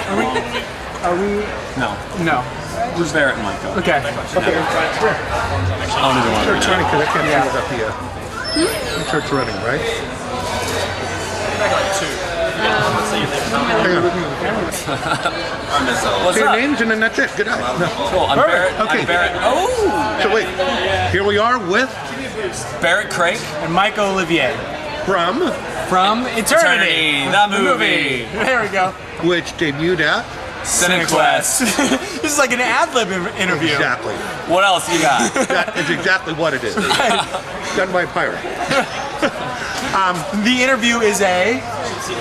Are we? No. No. Who's Barrett and Myko? Okay. I don't even want to. Church running, because I can't see without the church running, right? Hang on. What's Say your up? names and then that's it. Good night. No. Cool. I'm Barrett. Okay. I'm Barrett. Oh! So wait, here we are with Barrett Crake And Myko Olivier From Eternity. the movie. There we go. which debuted at Cinequest. This is like an ad-lib interview. exactly. What else you got? That is exactly what it is. Done by a pirate. The interview is a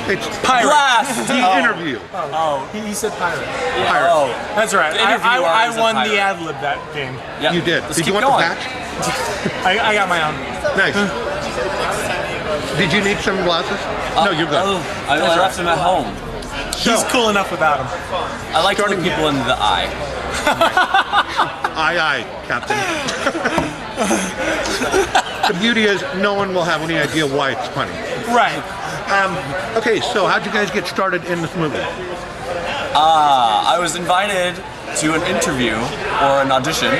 It's pirate. Blast! the interview. Oh, he said pirate. Pirate. Oh. That's right. The interviewer I is a won pirate. the ad-lib that game. Yeah. You did. Let's Did you keep want going. the patch? I got my own. Nice. Did you need some glasses? No, you're good. Oh, I left him at home. He's cool enough without him. I like to look Starting- people in the eye. Aye, Captain. The beauty is no one will have any idea why it's funny. Right. Okay, so how'd you guys get started in this movie? I was invited to an interview or an audition,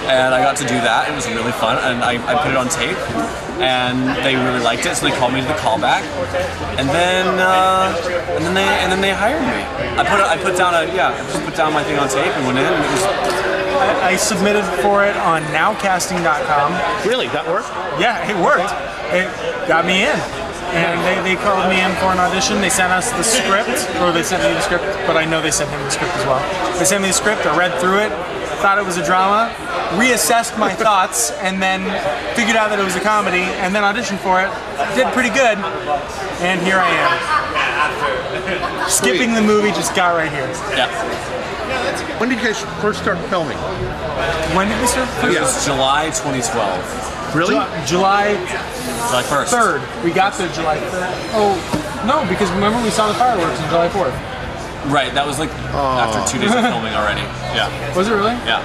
and I got to do that. It was really fun, and I put it on tape, and they really liked it, so they called me to the callback, and then they hired me. I put down my thing on tape and went in, and it was I submitted for it on nowcasting.com. Really, that worked? Yeah, it worked. It got me in. And they called me in for an audition. They sent us the script, or they sent me the script, but I know they sent him the script as well. They sent me the script, I read through it, thought it was a drama, reassessed my thoughts, and then figured out that it was a comedy, and then auditioned for it. Did pretty good, and here I am. Skipping the movie, just got right here. yeah. When did you guys first start filming? When did we start? It was July 2012, Really? July July 1st. 3rd. We got there July 3rd. Oh, no, because remember we saw the fireworks on July 4th. Right, that was like after 2 days of filming already. Yeah, Was it really? yeah.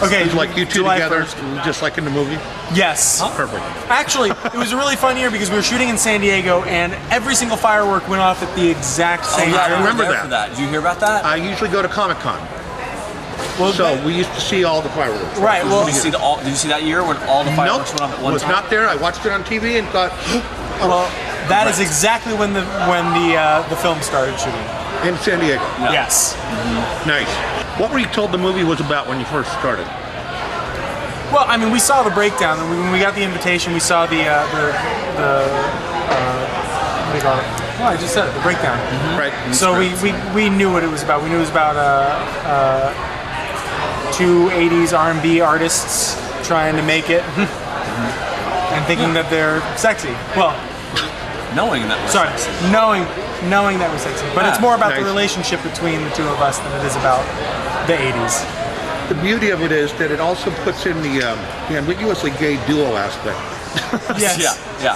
Okay. It was like you two July together, 1st. just like in the movie? Yes. Perfect. Actually, it was a really fun year because we were shooting in San Diego and every single firework went off at the exact Oh same yeah, time. I remember remember that. Did you hear about that? I usually go to Comic-Con, Well, so we used to see all the fireworks. right. Well, Did you see that year when all the fireworks went off at one was time? not there. I watched it on TV and thought, that is exactly when the film started shooting. in San Diego. Yeah. Yes. Nice. What were you told the movie was about when you first started? Well, I mean, we saw the breakdown. When we got the invitation, we saw the what do you call it? Well, I just said it, the breakdown. Right. So we knew what it was about. We knew it was about two 80s R&B artists trying to make it and thinking that they're sexy. Well, Knowing that was sorry, sexy. knowing that we're sexy. But it's Yeah, more about the nice. relationship between the two of us than it is about the 80s. The beauty of it is that it also puts in the ambiguously gay duo aspect. Yes. Yeah.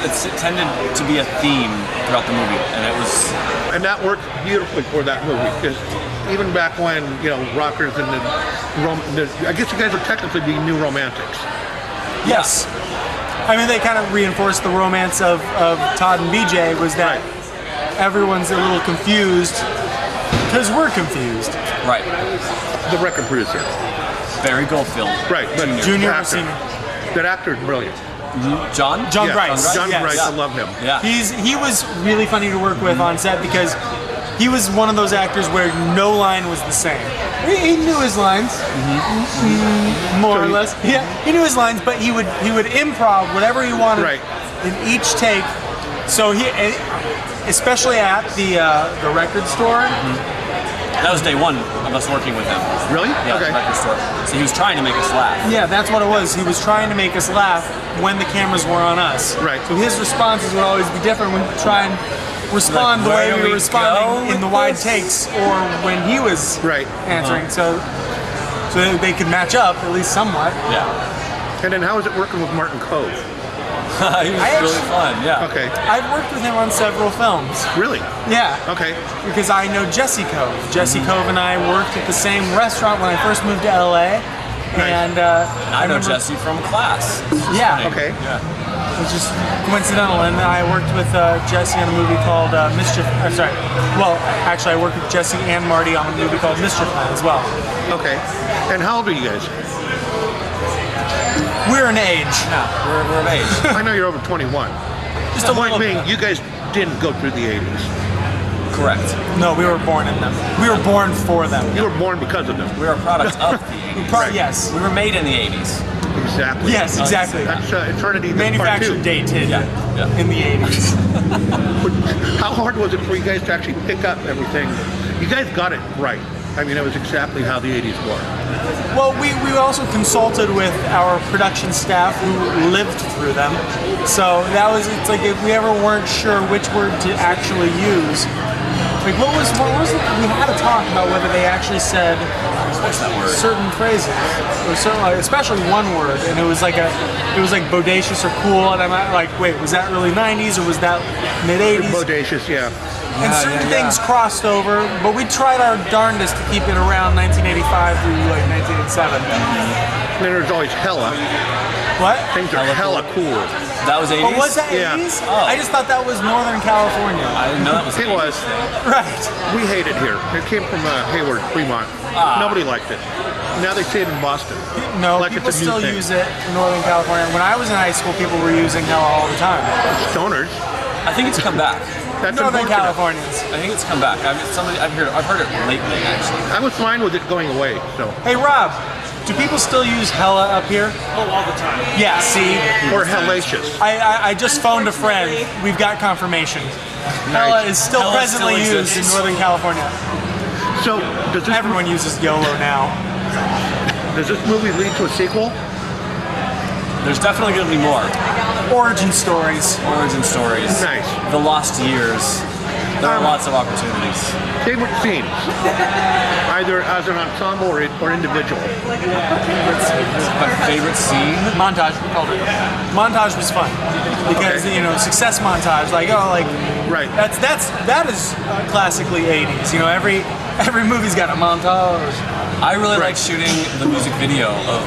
It's tended to be a theme throughout the movie, and it was. And that worked beautifully for that movie, because even back when, rockers and I guess you guys would technically be new romantics. Yes. I mean, they kind of reinforced the romance of Todd and BJ was that everyone's a little confused because we're confused. Right. The record producer. Barry Goldfield. Right, but Junior or actor. senior? That actor is brilliant. John? John Yeah, Grice. John yes. Grice, I love him. Yeah. He was really funny to work with on set because he was one of those actors where no line was the same. He knew his lines, more or less. Yeah, he knew his lines, but he would improv whatever he wanted Right. in each take. So especially at the record store. That was day one of us working with him. Really? Yeah, Okay. the record store. So he was trying to make us laugh. Yeah, that's what it was. He was trying to make us laugh when the cameras were on us. Right. So his responses would always be different when we try and respond the way where we we were responding go in the with wide this? takes or when he was Right. answering. So they could match up at least somewhat. Yeah. And then how is it working with Martin Kove? He was really fun, yeah. Okay. I've worked with him on several films. Really? Yeah. Okay. Because I know Jesse Kove. Jesse Kove and I worked at the same restaurant when I first moved to LA. And And I know remember- Jesse from class. Yeah. Funny. Okay. Yeah. was just coincidental. And I worked with Jesse on a movie called Mischief. Actually, I worked with Jesse and Marty on a movie called Mischief Man as well. Okay. And how old are you guys? We're an age. Yeah, we're of age. I know you're over 21. Just a Point little being, bit. you guys didn't go through the 80s. Correct. No, we were born in them. We were born for them. You were born because of them. We are a product of the 80s. Yes. We were made in the 80s. Exactly. Yes, exactly. That's Eternity Part Manufactured 2. dated Yeah. in the 80s. How hard was it for you guys to actually pick up everything? You guys got it right. I mean, it was exactly how the 80s were. Well, we also consulted with our production staff who lived through them. So it's like if we ever weren't sure which word to actually use, like what was it? We had to talk about whether they actually said What's that word? certain phrases, or certain, especially one word, and it was like bodacious or cool, and I'm like, wait, was that really 90s or was that mid 80s? Bodacious, yeah. And certain things crossed over, but we tried our darndest to keep it around 1985 through like 1987. Then there's always hella. What? Things are hella cool. That was 80s? Oh, was that Yeah. 80s? Oh. I just thought that was Northern California. I didn't know that was It was. Right. We hate it here. It came from Hayward, Fremont. Nobody liked it. Now they say it in Boston. No, Like people it's a new still thing. use it in Northern California. When I was in high school, people were using hella all the time. Stoners. I think it's come back. That's Northern unfortunate. Californians. I think it's come back. I've heard it lately, actually. I was fine with it going away, so. Hey, Rob, do people still use hella up here? Oh, all the time. Yeah, see? Or hellacious. I just phoned a friend. We've got confirmation. Hella is still Hella presently still used in exists. Northern California. So, Everyone uses YOLO now. does this movie lead to a sequel? There's definitely going to be more. Origin stories. Origin stories. Nice. The lost years. There are lots of opportunities. Favorite scenes? Either as an ensemble or individual. My favorite scene? Montage, we called it. Montage was fun because success montage, Right. that is classically 80s. Every movie's got a montage. I really like shooting the music video of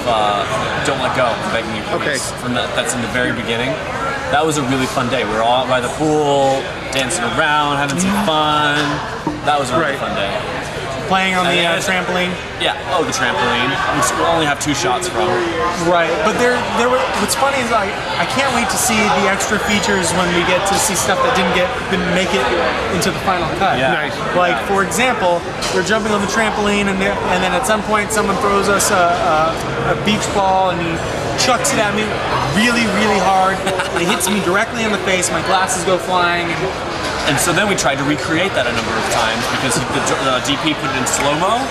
Don't Let Go, Begging You Please. Okay. That's in the very beginning. That was a really fun day. We were all out by the pool, dancing around, having some fun. That was a really fun day. Playing on the trampoline. Yeah. Oh, the trampoline, which we'll only have 2 shots from. Right, but what's funny is I can't wait to see the extra features when we get to see stuff that didn't make it into the final cut. Yeah. Nice. Like, for example, we're jumping on the trampoline, and then at some point someone throws us a beach ball, and he chucks it at me really, really hard. It hits me directly in the face. My glasses go flying. And so then we tried to recreate that a number of times because the DP put it in slow-mo.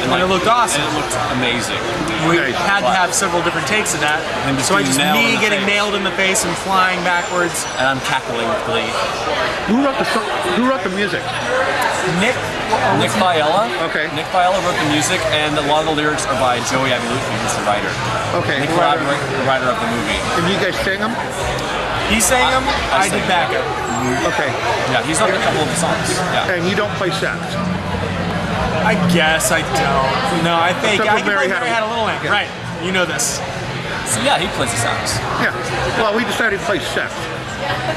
And it looked awesome. And it looked amazing. We Nice. had to have several different takes of that. And just So getting nailed in the getting face. nailed in the face and flying backwards. And I'm cackling with glee. Who wrote the music? Nick Nick Biella. Okay. Nick Biella wrote the music, and a lot of the lyrics are by Joey Abelucci, who's the writer. Okay. Nick collaborated the writer of the movie. And you guys sang them? He sang them. I did sang backup. Okay. Yeah, he's on a couple of the songs. Yeah. And you don't play sax? I guess I don't. No, I think Except I for can Mary play Mary Had Had a- a Little Lamb. Yeah. Right. You know this. So yeah, he plays the sax. Yeah. Well, we decided to play sax.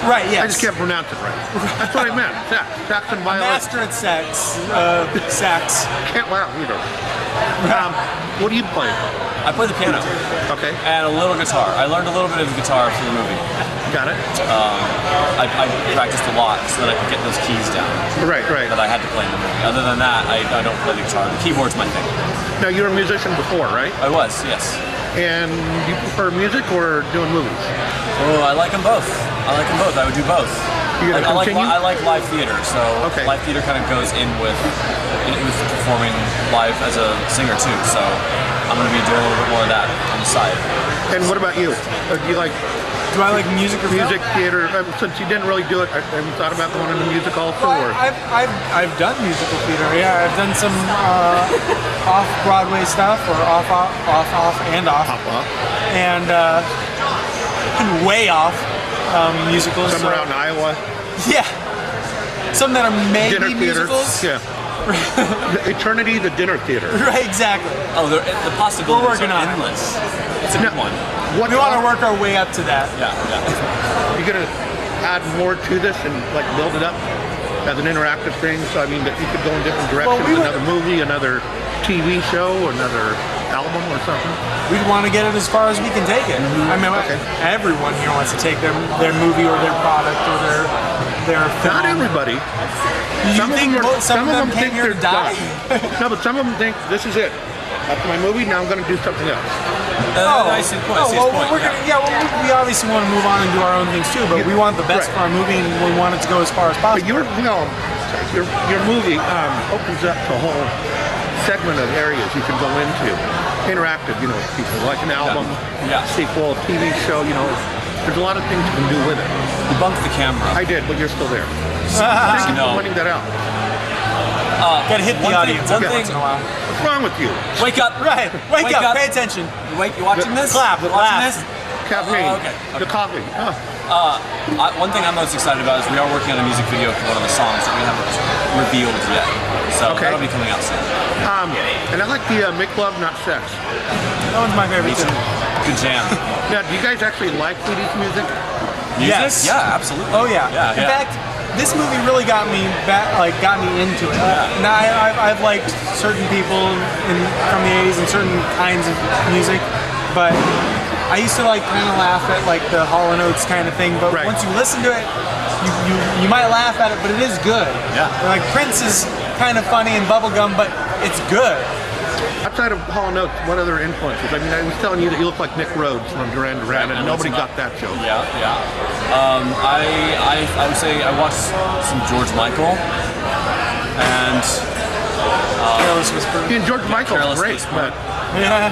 Right, yes. I just can't pronounce it right. That's what I meant. Sax. Sax and violin. Master at sax. Sax. Can't laugh either. What do you play? I play the piano Okay. and a little guitar. I learned a little bit of guitar for the movie. Got it? I practiced a lot so that I could get those keys down Right. that I had to play in the movie. Other than that, I don't play the guitar. The keyboard's my thing. Now, you're a musician before, right? I was, yes. And you prefer music or doing movies? Oh, I like them both. I would do both. You gonna continue? I like live theater, so Okay. live theater kind of goes in with performing live as a singer too. So I'm going to be doing a little bit more of that on the side. And what about you? Do you like Do I like music or music, film? theater? Since you didn't really do it, have you thought about going into music also? Well, Or? I've done musical theater. Yeah, I've done some off Broadway stuff or off, and off, and way off musicals. Somewhere out in Iowa? Yeah, some that are maybe Dinner theater? musicals. Yeah. Eternity, the dinner theater. Right, exactly. Oh, the possibilities We're working are on it. endless. It's a good one. What We want to work our way up to that. Yeah, yeah. You're gonna add more to this and like build it up as an interactive thing. So I mean that you could go in different directions. we would- Another movie, another TV show, another album or something. We want to get it as far as we can take it. I mean, Okay. everyone here wants to take their movie or their product or their film. Not everybody. You think some of them came think here to they're die? done. No, but some of them think this is it. After my movie, now I'm going to do something else. I see the point. I see his well, point. we're Yeah. gonna, we obviously want to move on and do our own things too, but we want the best Right. for our movie and we want it to go as far as But possible. your movie opens up to a whole segment of areas you can go into. Interactive, people like an album, Yeah. sequel, TV show, there's a lot of things you can do with it. You bumped the camera. I did, but you're still there. Thank you No. for pointing that out. Gotta hit the One thing- audience one every thing- once in a while. What's wrong with you? Wake up. Right, wake up, pay attention. You watching this? Clap, You laugh. watching this? Caffeine. okay. The coffee. Oh. One thing I'm most excited about is we are working on a music video for one of the songs that we haven't revealed yet. So Okay. that'll be coming out soon. And I like the Make Love Not Sex. That one's my favorite too. Good jam. Now, do you guys actually like 80s music? Music? Yes. Yeah, absolutely. Oh yeah. Yeah, In yeah. fact, this movie really got me got me into it. Now I've liked certain people from the '80s and certain kinds of music, but I used to kind of laugh at the Hall & Oates kind of thing. But Right. once you listen to it, you might laugh at it, but it is good. Yeah. Like Prince is kind of funny and bubblegum, but it's good. Outside of Hall & Oates, what other influences? I mean, I was telling you that you look like Nick Rhodes from Duran Duran, and nobody got that joke. Yeah, yeah. I would say I watched some George Michael and Careless Whisper. And George Michael's Careless great, Whisper. but Yeah.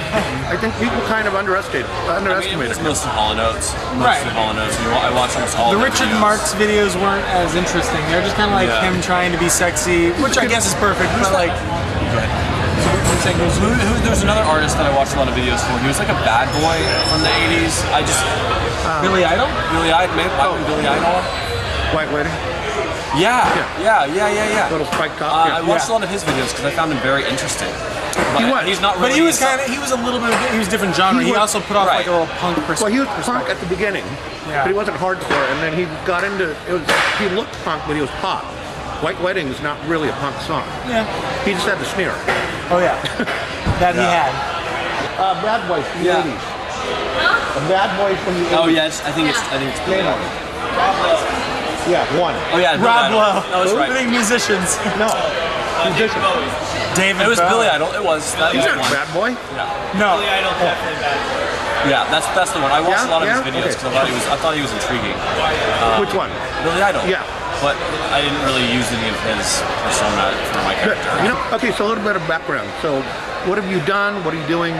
I think people kind of underestimate it's him. mostly Hall & Oates. Right. Mostly Hall & Oates. I watched almost all The of their Richard videos. Marx videos weren't as interesting. They're just kind of like Yeah. him trying to be sexy, which I guess is perfect. But Go ahead. There's another artist that I watched a lot of videos for. He was like a bad boy from the 80s. Billy Idol. Billy Idol, maybe Billy Idol. White Wedding, Yeah. little spike top. I watched a lot of his videos because I found him very interesting. But He was. he's not really. But he was a little bit. He was different genre. He He, was- also put off right. like a little punk Well, he was perspective. punk at the beginning, Yeah. but he wasn't hardcore. And then he got into he looked punk, but he was pop. White Wedding is not really a punk song. Yeah. He just had the sneer. Oh yeah. That he Yeah. had. Bad Boys from the Yeah. 80s. A Bad Boys from the 80s. Oh yes, I think it's Billy Name Idol. one. Yeah, one. Oh yeah, Billy Rob Idol. Lowe. That was I right. think musicians. No. Musician. David. It was Bowie. Billy Idol. It was. That He's was not a one. bad boy. No. Yeah, that's the one. I watched a lot of his Yeah? videos Okay. because I thought he was intriguing. Which one? Billy Idol. Yeah. But I didn't really use any of his persona for my Good. character. Okay, so a little bit of background. So, what have you done? What are you doing?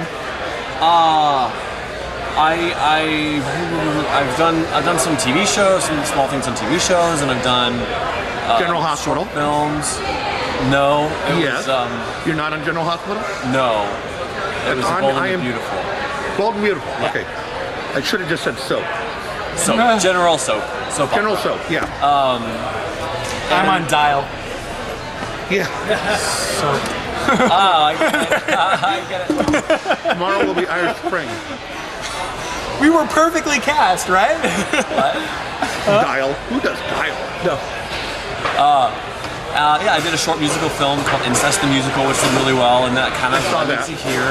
I've done some TV shows, some small things on TV shows, and I've done General Hospital? short films. No, it Yes. was You're not on General Hospital? no. It was on- Bold I and am- Beautiful. Bold and Beautiful. Yeah. Okay. I should have just said soap. So General Soap. Soap opera. General Soap, yeah. I'm on Dial. Yeah. So I get it. Tomorrow will be Irish Spring. we were perfectly cast, right? Dial. Who does Dial? No. Yeah, I did a short musical film called Incest the Musical, which did really well, and that kind of saw led me that. to here,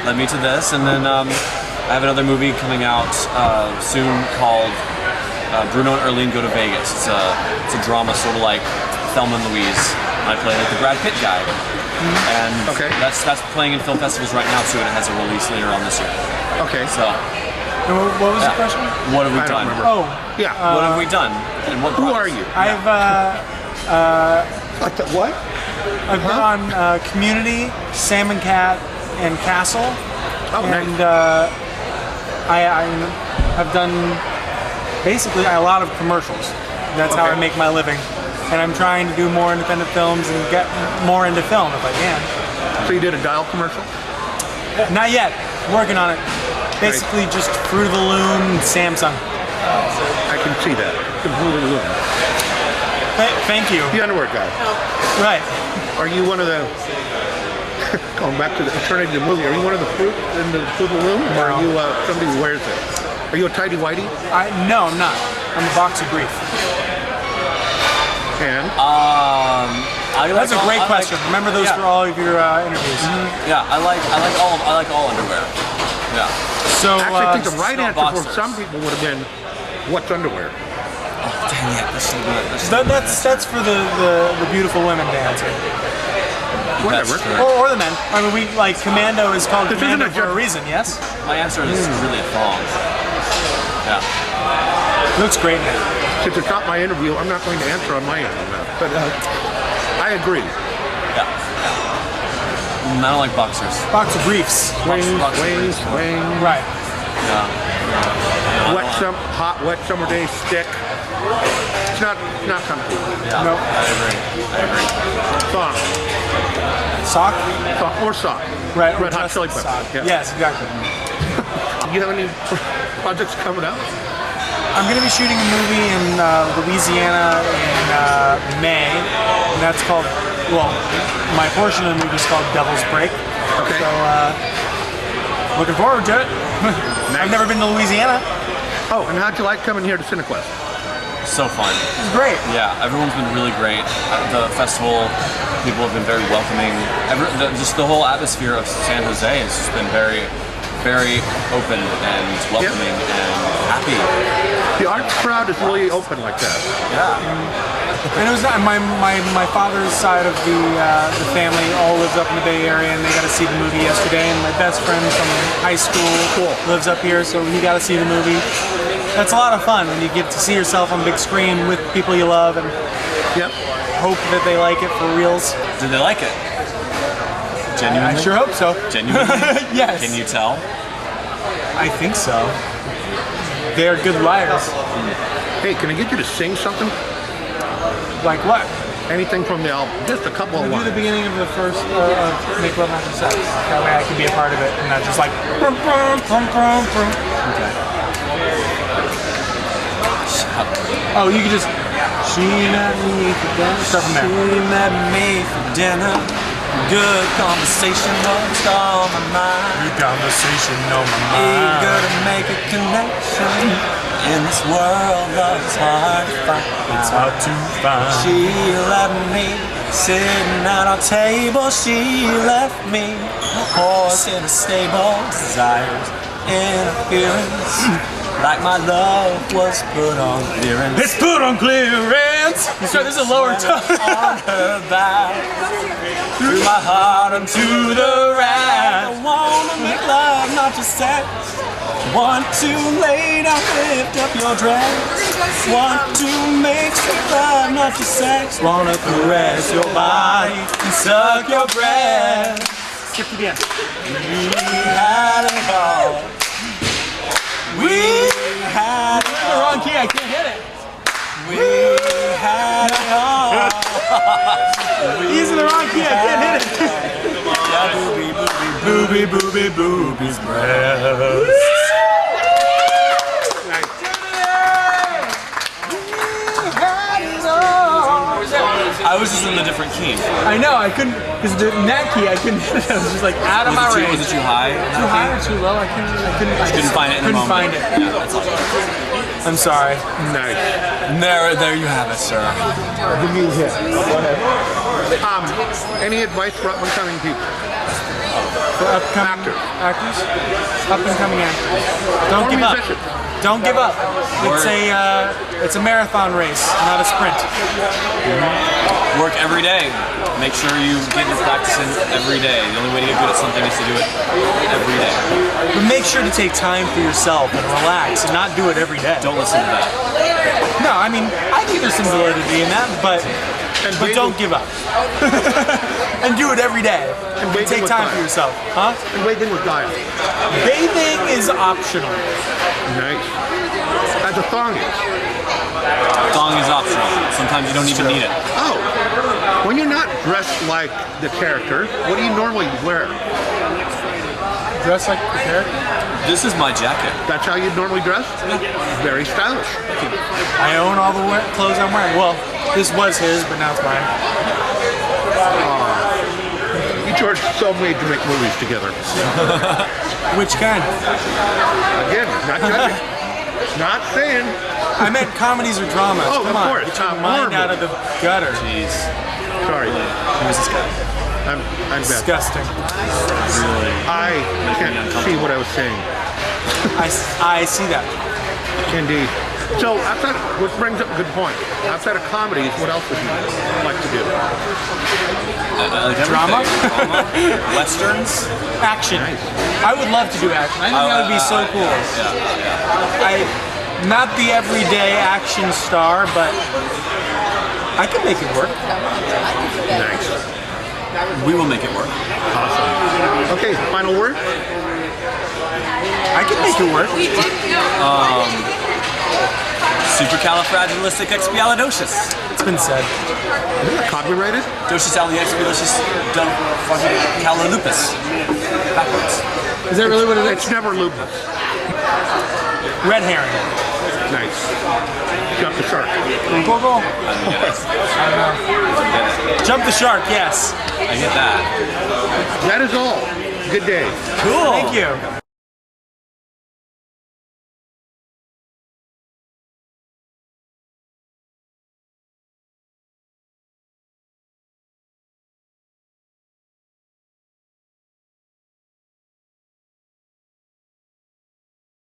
led me to this, and then I have another movie coming out soon called Bruno and Erlene Go to Vegas. It's a drama, sort of like Thelma and Louise. I play like the Brad Pitt guy, and Okay. that's playing in film festivals right now too, and it has a release later on this year. Okay. So, What was the question? what have we I don't done? remember. Oh, Yeah. What have we done? And what Who brought are us? you? What? I've been on Community, Salmon Cat, and Castle, Oh, nice. and I've done basically a lot of commercials. That's how I Okay. make my living, and I'm trying to do more independent films and get more into film if I can. So you did a Dial commercial? Not yet. Working on it. Basically, just Fruit of the Loom, and Samsung. I can see that. Completely. Thank you. The underwear guy. Right. Are you one of the, going back to the eternity of the movie, are you one of the fruit in the room? Or are you somebody who wears it? Are you a tighty-whitey? No, I'm not. I'm a boxer brief. And? That's a great question. Remember those for all of your interviews. Yeah, I like all underwear. Yeah. So actually, I think the right answer boxers. for some people would have been, what's underwear? Dang it, this is good. that's for the beautiful women to answer. Whatever. Or the men. I mean, Commando is called This Commando isn't a for a reason, yes? My answer is really a thong. Yeah. Looks great, man. Since it's not my interview, I'm not going to answer on my end on that. But I agree. Yeah. I don't like boxers. Boxer briefs. Swing, Boxer swing, briefs. swing. Right. Yeah. Hot, wet summer day stick. It's not comfy. Yeah. No. I agree. Thong. Sock? Or sock. Right. Red Hot just Chili Peppers. sock. Yeah. Yes, exactly. Do you have any projects coming up? I'm going to be shooting a movie in Louisiana in May, and that's called, my portion of the movie is called Devil's Break. Okay. So, looking forward to it. I've never been to Louisiana. Oh, and how'd you like coming here to Cinequest? So fun. It's great. Yeah, everyone's been really great. At the festival, people have been very welcoming. Just the whole atmosphere of San Jose has just been very, very open and welcoming and happy. The arts crowd is really open like that. Yeah. And it was my father's side of the family all lives up in the Bay Area, and they got to see the movie yesterday. And my best friend from high school lives up here, so he got to see the movie. That's a lot of fun when you get to see yourself on big screen with people you love and hope that they like it for reals. Did they like it? Genuinely? I sure hope so. Genuinely? Yes. Can you tell? I think so. They're good writers. Hey, can I get you to sing something? Like what? Anything from the album? Just a couple of Do lines. the beginning of the first Make Love After Sex. That way I can be a part of it and not just like brum, brum, brum, brum, brum. Okay. Oh, you can just she met me for dinner. Start from there. She met me for dinner. Good conversation was on my mind. Good conversation on my Eager mind. to make a connection in this world that's hard to find. It's hard to find. She left me sitting at our table. She left me a horse in a stable. Desires, interference. Like my love was put on clearance. It's put on clearance. Sorry, this is a lower tone. On her back, through my heart onto the rack. I wanna make love, not just sex. Want to lay down, lift up your dress. Want to make some love, not just sex. Wanna caress your body and suck your breath. Skip to the end. We had it all. We had it all. Wrong key, I can't hit it. We had it all. He's in the wrong key, I can't hit it. Yeah, booby, booby, boobies, breath. I was just in a different key. I know, I couldn't, because in that key I couldn't hit it. I was just like out of my range. Was it too high? Too high or too low? I Couldn't find it in the couldn't moment. find it. Yeah, that's all. I'm sorry. Nice. There you have it, sir. The new hit. Go ahead. Any advice for up-and-coming people? For upcoming actors? Up and coming actors. Don't Or give up. musicians. Don't give up. It's a marathon race, not a sprint. Work every day. Make sure you get your practice in every day. The only way to get good at something is to do it every day. But make sure to take time for yourself and relax and not do it every day. Don't listen to that. No, I mean, I think there's some validity in that, but don't give up. And do it every day. And take time for yourself. Huh? And bathing with diet. Bathing is optional. Nice. As a thong is. Thong is optional. Sometimes you don't even need it. Oh. When you're not dressed like the character, what do you normally wear? Dress like the character? This is my jacket. That's how you normally dress? Very stylish. I own all the clothes I'm wearing. Well, this was his, but now it's mine. so made to make movies together. Which kind? Again, not judging. Not saying. I meant comedies or dramas. Oh, Come of on, course. get your mind out of the gutter. Jeez. Sorry. Who's this guy? I'm bad. Disgusting. Really? I can't see what I was saying. I see that. Indeed. So, outside, which brings up a good point. Outside of comedies, what else would you like to do? Like Drama? Westerns? Action. I would love to do action. I think that would be so cool. Not the everyday action star, but I can make it work. Nice. We will make it work. Awesome. Okay, final word? I can make it work. Supercalifragilisticexpialidocious. It's been said. Isn't that copyrighted? Docisalliexpialidocious backwards. Is that really what it is? It's never lupus. Red herring. Nice. Jump the shark. Go, go. Yes. I don't know. Jump the shark, yes. I get that. That is all. Good day. Cool. Thank you.